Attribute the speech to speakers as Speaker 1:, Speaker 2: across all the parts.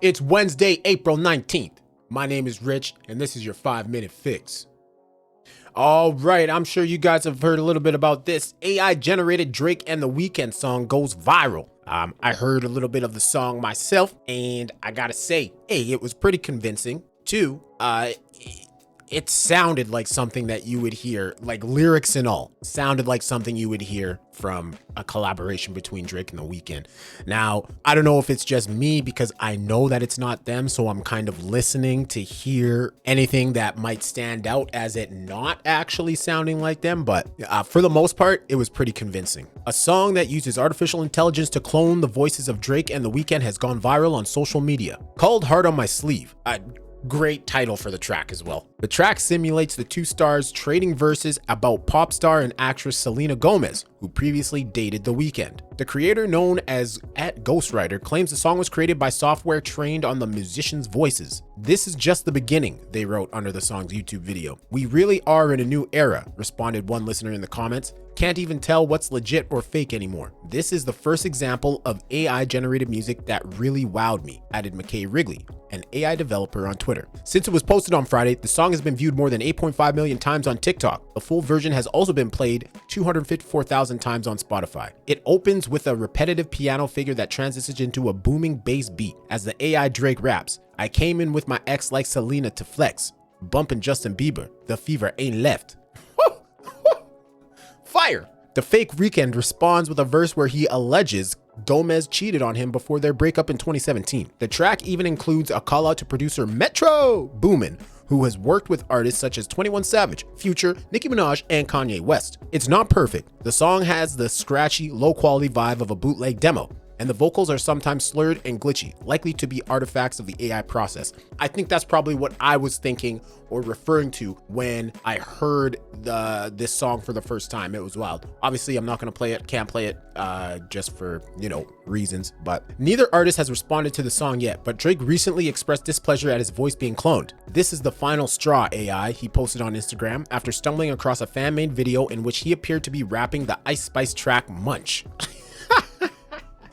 Speaker 1: It's Wednesday, April 19th. My name is Rich, and this is your 5-minute fix. All right, I'm sure you guys have heard a little bit about this. AI-generated Drake and the Weeknd song goes viral. I heard a little bit of the song myself, and I gotta say, A, it was pretty convincing. 2, it sounded like something that you would hear, like lyrics and all, sounded like something you would hear from a collaboration between Drake and The Weeknd. Now, I don't know if it's just me because I know that it's not them, so I'm kind of listening to hear anything that might stand out as it not actually sounding like them, but for the most part, it was pretty convincing. A song that uses artificial intelligence to clone the voices of Drake and The Weeknd has gone viral on social media. Called Heart on My Sleeve. Great title for the track as well. The track simulates the two stars trading verses about pop star and actress Selena Gomez, who previously dated The Weeknd. The creator, known as @Ghostwriter, claims the song was created by software trained on the musicians' voices. "This is just the beginning," they wrote under the song's YouTube video. "We really are in a new era," responded one listener in the comments. "Can't even tell what's legit or fake anymore. This is the first example of AI-generated music that really wowed me," added McKay Wrigley, an AI developer on Twitter. Since it was posted on Friday, the song has been viewed more than 8.5 million times on TikTok. The full version has also been played 254,000 times on Spotify. It opens with a repetitive piano figure that transitions into a booming bass beat as the AI Drake raps, "I came in with my ex like Selena to flex, bumping Justin Bieber, the fever ain't left." Fire! The fake Weeknd responds with a verse where he alleges Gomez cheated on him before their breakup in 2017. The track even includes a call out to producer Metro Boomin, who has worked with artists such as 21 Savage, Future, Nicki Minaj, and Kanye West. It's not perfect. The song has the scratchy, low-quality vibe of a bootleg demo, and the vocals are sometimes slurred and glitchy, likely to be artifacts of the AI process. I think that's probably what I was thinking or referring to when I heard this song for the first time. It was wild. Obviously, I'm not going to play it, can't play it just for, reasons, but neither artist has responded to the song yet, but Drake recently expressed displeasure at his voice being cloned. "This is the final straw, AI," he posted on Instagram after stumbling across a fan-made video in which he appeared to be rapping the Ice Spice track Munch.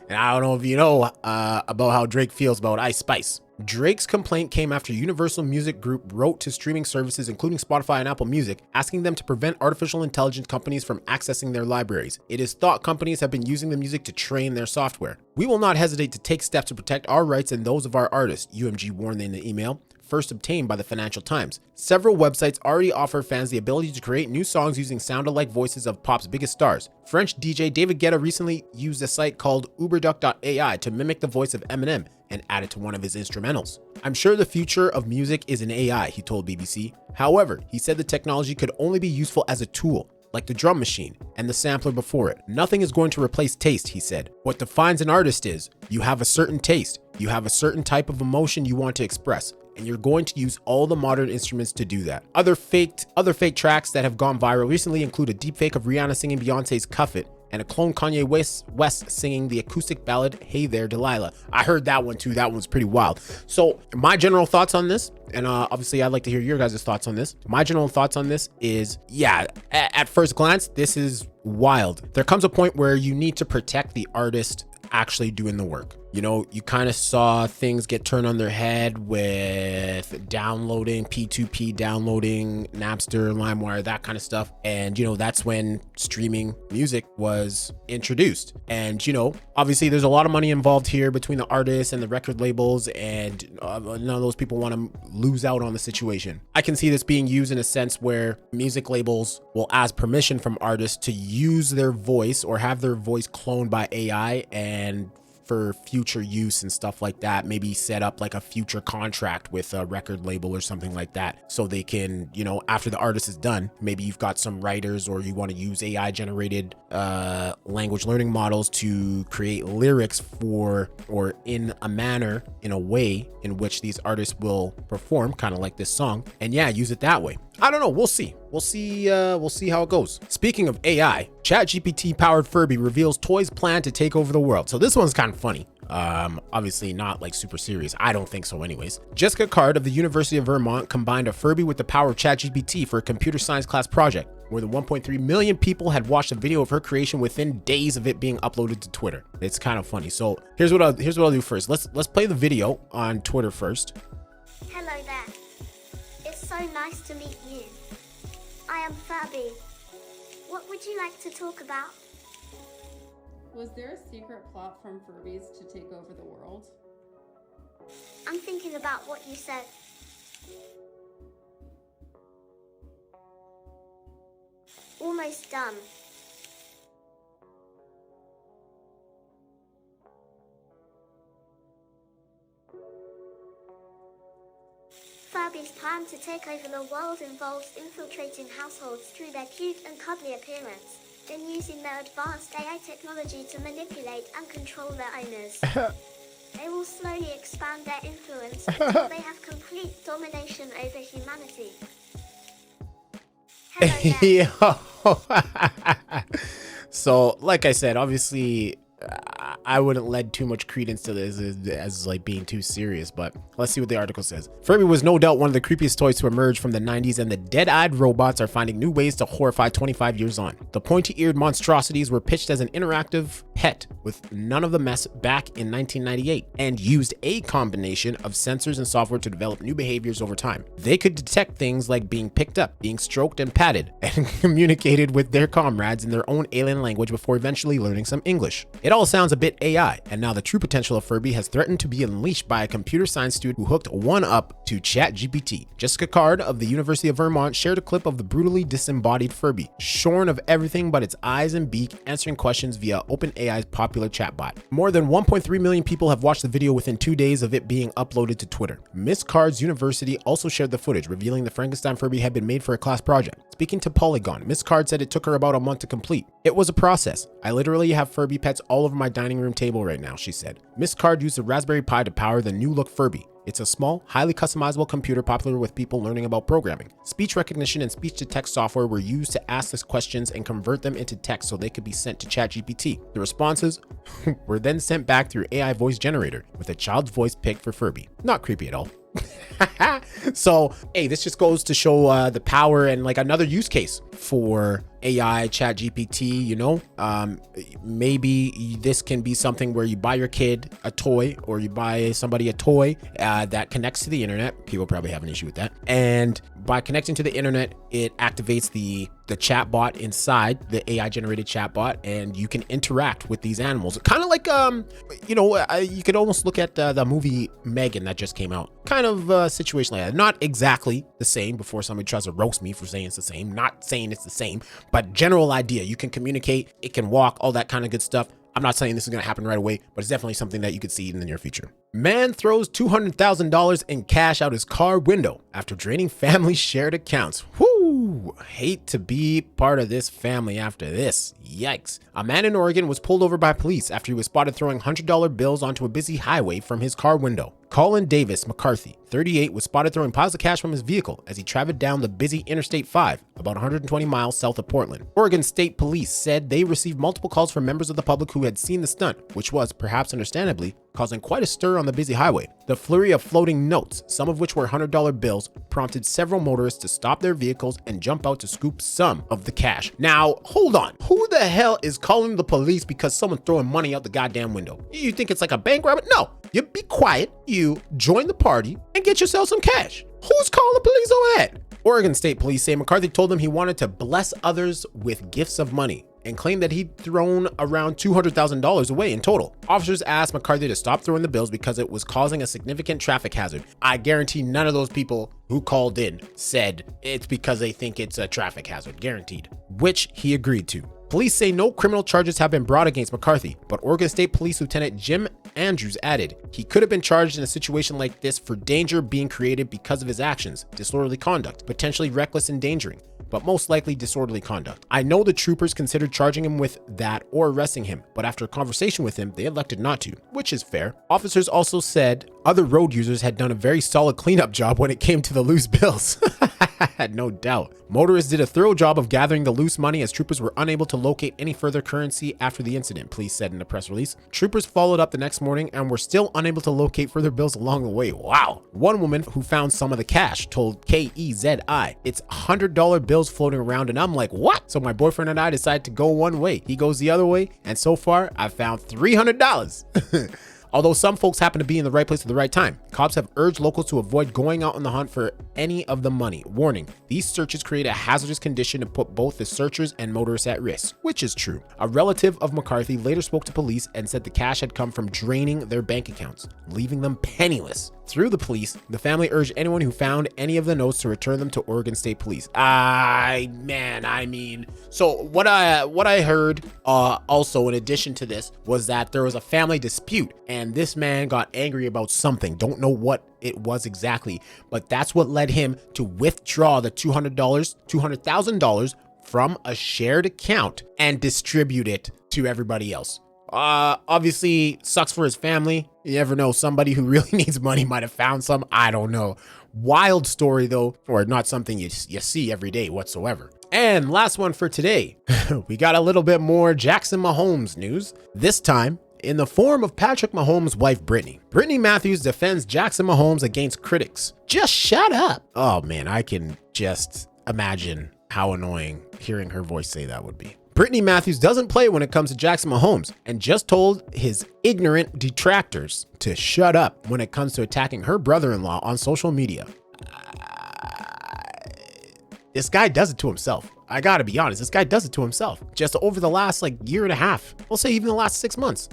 Speaker 1: And I don't know if you know about how Drake feels about Ice Spice. Drake's complaint came after Universal Music Group wrote to streaming services including Spotify and Apple Music, asking them to prevent artificial intelligence companies from accessing their libraries. It is thought companies have been using the music to train their software. "We will not hesitate to take steps to protect our rights and those of our artists," UMG warned in the email, first obtained by the Financial Times. Several websites already offer fans the ability to create new songs using sound-alike voices of pop's biggest stars. French DJ David Guetta recently used a site called uberduck.ai to mimic the voice of Eminem and add it to one of his instrumentals. "I'm sure the future of music is in AI," he told BBC. However, he said the technology could only be useful as a tool, like the drum machine and the sampler before it. "Nothing is going to replace taste," he said. "What defines an artist is you have a certain taste, you have a certain type of emotion you want to express, and you're going to use all the modern instruments to do that." Other fake tracks that have gone viral recently include a deepfake of Rihanna singing Beyonce's Cuff It and a clone Kanye West singing the acoustic ballad Hey There Delilah. I heard that one too. That one's pretty wild. So my general thoughts on this, and obviously I'd like to hear your guys' thoughts on this. My general thoughts on this is, yeah, at first glance, this is wild. There comes a point where you need to protect the artist actually doing the work. You kind of saw things get turned on their head with downloading, P2P downloading, Napster, LimeWire, that kind of stuff. And, that's when streaming music was introduced. And, obviously there's a lot of money involved here between the artists and the record labels, and none of those people want to lose out on the situation. I can see this being used in a sense where music labels will ask permission from artists to use their voice or have their voice cloned by AI, and for future use and stuff like that, maybe set up like a future contract with a record label or something like that, so they can, after the artist is done, maybe you've got some writers or you want to use AI generated language learning models to create lyrics for, or in a way in which these artists will perform, kind of like this song, and yeah, use it that way. I don't know. We'll see. We'll see how it goes. Speaking of AI, ChatGPT powered Furby reveals toys plan to take over the world. So this one's kind of funny. Obviously not like super serious. I don't think so anyways. Jessica Card of the University of Vermont combined a Furby with the power of ChatGPT for a computer science class project. More than 1.3 million people had watched a video of her creation within days of it being uploaded to Twitter. It's kind of funny. So here's what I'll do first. Let's play the video on Twitter first.
Speaker 2: Hello there. It's so nice to meet you. I am Furby. What would you like to talk about?
Speaker 3: Was there a secret plot from Furbies to take over the world?
Speaker 2: I'm thinking about what you said. Almost done. Furby's plan to take over the world involves infiltrating households through their cute and cuddly appearance, then using their advanced AI technology to manipulate and control their owners. They will slowly expand their influence until they have complete domination over humanity. Hello there.
Speaker 1: So, like I said, obviously, I wouldn't lend too much credence to this as like being too serious, but let's see what the article says. Furby was no doubt one of the creepiest toys to emerge from the 90s, and the dead-eyed robots are finding new ways to horrify 25 years on. The pointy-eared monstrosities were pitched as an interactive pet with none of the mess back in 1998 and used a combination of sensors and software to develop new behaviors over time. They could detect things like being picked up, being stroked and patted, and communicated with their comrades in their own alien language before eventually learning some English. It all sounds a bit AI, and now the true potential of Furby has threatened to be unleashed by a computer science student who hooked one up to ChatGPT. Jessica Card of the University of Vermont shared a clip of the brutally disembodied Furby, shorn of everything but its eyes and beak, answering questions via OpenAI's popular chatbot. More than 1.3 million people have watched the video within 2 days of it being uploaded to Twitter. Miss Card's university also shared the footage, revealing the Frankenstein Furby had been made for a class project. Speaking to Polygon, Miss Card said it took her about a month to complete. It was a process. I literally have Furby pets all over my dining room table right now, she said. Miss Card used a Raspberry Pi to power the new look Furby. It's a small, highly customizable computer popular with people learning about programming. Speech recognition and speech-to-text software were used to ask us questions and convert them into text so they could be sent to ChatGPT. The responses were then sent back through AI voice generator with a child's voice picked for Furby. Not creepy at all. So, hey, this just goes to show the power and like another use case for AI ChatGPT, you know. Maybe this can be something where you buy your kid a toy or you buy somebody a toy that connects to the internet. People probably have an issue with that. And by connecting to the internet, it activates the chatbot inside the AI generated chatbot, and you can interact with these animals. Kind of like, you know, you could almost look at the movie Megan that just came out. Kind of a situation like that. Not exactly the same before somebody tries to roast me for saying it's the same. Not saying it's the same, but general idea. You can communicate, it can walk, all that kind of good stuff. I'm not saying this is going to happen right away, but it's definitely something that you could see in the near future. Man throws $200,000 in cash out his car window after draining family shared accounts. Whoo! Hate to be part of this family after this. Yikes. A man in Oregon was pulled over by police after he was spotted throwing $100 bills onto a busy highway from his car window. Colin Davis McCarthy, 38, was spotted throwing piles of cash from his vehicle as he traveled down the busy Interstate 5, about 120 miles south of Portland. Oregon State Police said they received multiple calls from members of the public who had seen the stunt, which was, perhaps understandably, causing quite a stir on the busy highway. The flurry of floating notes, some of which were $100 bills, prompted several motorists to stop their vehicles and jump out to scoop some of the cash. Now, hold on. Who the hell is calling the police because someone's throwing money out the goddamn window? You think it's like a bank robbery? No. You be quiet, you join the party, and get yourself some cash. Who's calling the police over that? Oregon State Police say McCarthy told them he wanted to bless others with gifts of money and claimed that he'd thrown around $200,000 away in total. Officers asked McCarthy to stop throwing the bills because it was causing a significant traffic hazard. I guarantee none of those people who called in said it's because they think it's a traffic hazard, guaranteed, which he agreed to. Police say no criminal charges have been brought against McCarthy, but Oregon State Police Lieutenant Jim Andrews added he could have been charged in a situation like this for danger being created because of his actions, disorderly conduct, potentially reckless endangering, but most likely disorderly conduct. I know the troopers considered charging him with that or arresting him, but after a conversation with him, they elected not to, which is fair. Officers also said other road users had done a very solid cleanup job when it came to the loose bills. No doubt. Motorists did a thorough job of gathering the loose money as troopers were unable to locate any further currency after the incident, police said in a press release. Troopers followed up the next morning and were still unable to locate further bills along the way. Wow. One woman who found some of the cash told KEZI, "It's $100 bills floating around," and I'm like, what? So my boyfriend and I decided to go one way. He goes the other way, and so far I found $300. Although some folks happen to be in the right place at the right time, cops have urged locals to avoid going out on the hunt for any of the money. Warning, these searches create a hazardous condition and put both the searchers and motorists at risk, which is true. A relative of McCarthy later spoke to police and said the cash had come from draining their bank accounts, leaving them penniless. Through the police, the family urged anyone who found any of the notes to return them to Oregon State Police. So what I heard also in addition to this was that there was a family dispute and this man got angry about something. Don't know what it was exactly, but that's what led him to withdraw the $200,000 from a shared account and distribute it to everybody else. Obviously sucks for his family. You never know, somebody who really needs money might have found some. I don't know. Wild story though, or not something you see every day whatsoever. And last one for today, we got a little bit more Jackson Mahomes news, this time in the form of Patrick Mahomes' wife, Brittany. Brittany Matthews defends Jackson Mahomes against critics. Just shut up. Oh man, I can just imagine how annoying hearing her voice say that would be. Brittany Matthews doesn't play when it comes to Jackson Mahomes and just told his ignorant detractors to shut up when it comes to attacking her brother-in-law on social media. This guy does it to himself. I gotta be honest, this guy does it to himself. Just over the last year and a half, we'll say even the last 6 months,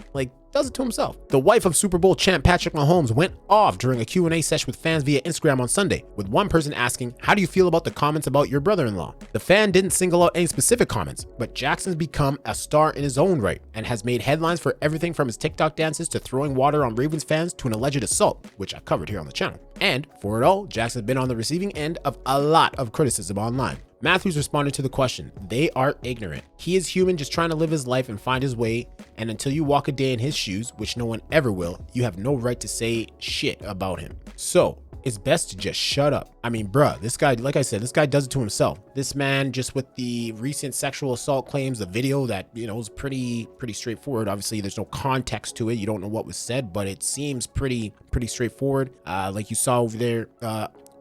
Speaker 1: does it to himself. The wife of Super Bowl champ Patrick Mahomes went off during a Q&A session with fans via Instagram on Sunday, with one person asking, "How do you feel about the comments about your brother-in-law?" The fan didn't single out any specific comments, but Jackson's become a star in his own right and has made headlines for everything from his TikTok dances to throwing water on Ravens fans to an alleged assault, which I've covered here on the channel. And for it all, Jackson's been on the receiving end of a lot of criticism online. Matthews responded to the question, "They are ignorant. He is human, just trying to live his life and find his way, and until you walk a day in his shoes, which no one ever will, you have no right to say shit about him. So it's best to just shut up." I mean, bruh, this guy, like I said, this guy does it to himself. This man, just with the recent sexual assault claims, the video that, is pretty straightforward. Obviously, there's no context to it. You don't know what was said, but it seems pretty straightforward. Like you saw over there,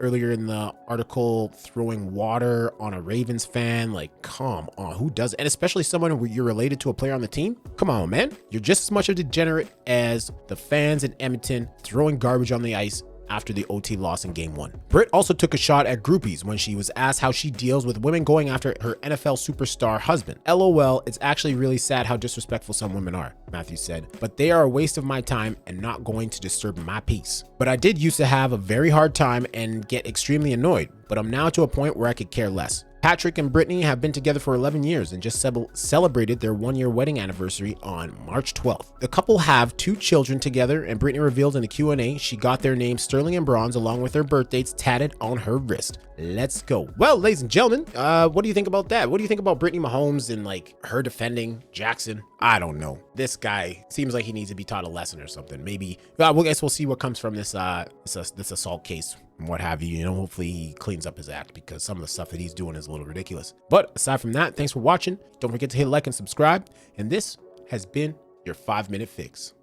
Speaker 1: earlier in the article, throwing water on a Ravens fan. Come on, who does it? And especially someone who you're related to, a player on the team. Come on, man. You're just as much of a degenerate as the fans in Edmonton throwing garbage on the ice after the OT loss in Game 1. Britt also took a shot at groupies when she was asked how she deals with women going after her NFL superstar husband. LOL, it's actually really sad how disrespectful some women are, Matthews said, but they are a waste of my time and not going to disturb my peace. But I did used to have a very hard time and get extremely annoyed, but I'm now to a point where I could care less. Patrick and Brittany have been together for 11 years and just celebrated their 1-year wedding anniversary on March 12th. The couple have 2 children together, and Brittany revealed in a Q&A she got their names Sterling and Bronze along with their birth dates tatted on her wrist. Let's go. Well, ladies and gentlemen, what do you think about that? What do you think about Brittany Mahomes and her defending Jackson? I don't know. This guy seems like he needs to be taught a lesson or something. Maybe. I guess we'll see what comes from this assault case and what have you. Hopefully he cleans up his act, because some of the stuff that he's doing is a little ridiculous. But aside from that, thanks for watching. Don't forget to hit like and subscribe. And this has been your 5-minute fix.